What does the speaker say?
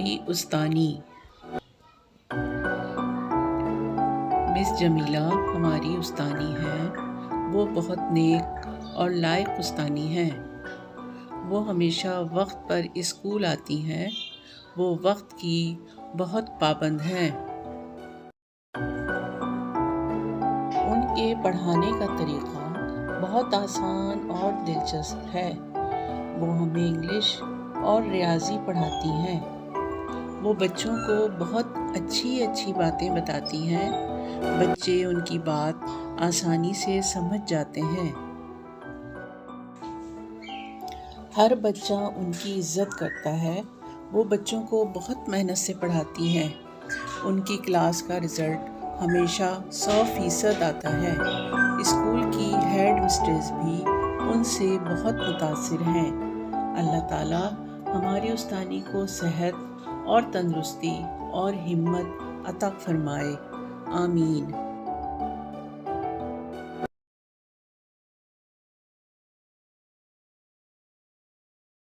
ہماری استانی مس جمیلہ ہماری استانی ہیں۔ وہ بہت نیک اور لائق استانی ہیں۔ وہ ہمیشہ وقت پر اسکول آتی ہیں۔ وہ وقت کی بہت پابند ہیں۔ ان کے پڑھانے کا طریقہ بہت آسان اور دلچسپ ہے۔ وہ ہمیں انگلش اور ریاضی پڑھاتی ہیں۔ وہ بچوں کو بہت اچھی باتیں بتاتی ہیں۔ بچے ان کی بات آسانی سے سمجھ جاتے ہیں۔ ہر بچہ ان کی عزت کرتا ہے۔ وہ بچوں کو بہت محنت سے پڑھاتی ہیں۔ ان کی کلاس کا رزلٹ ہمیشہ 100% آتا ہے۔ اسکول کی ہیڈ مسٹریس بھی ان سے بہت متاثر ہیں۔ اللہ تعالیٰ ہماری استانی کو صحت اور تندرستی اور ہمت عطا فرمائے۔ آمین۔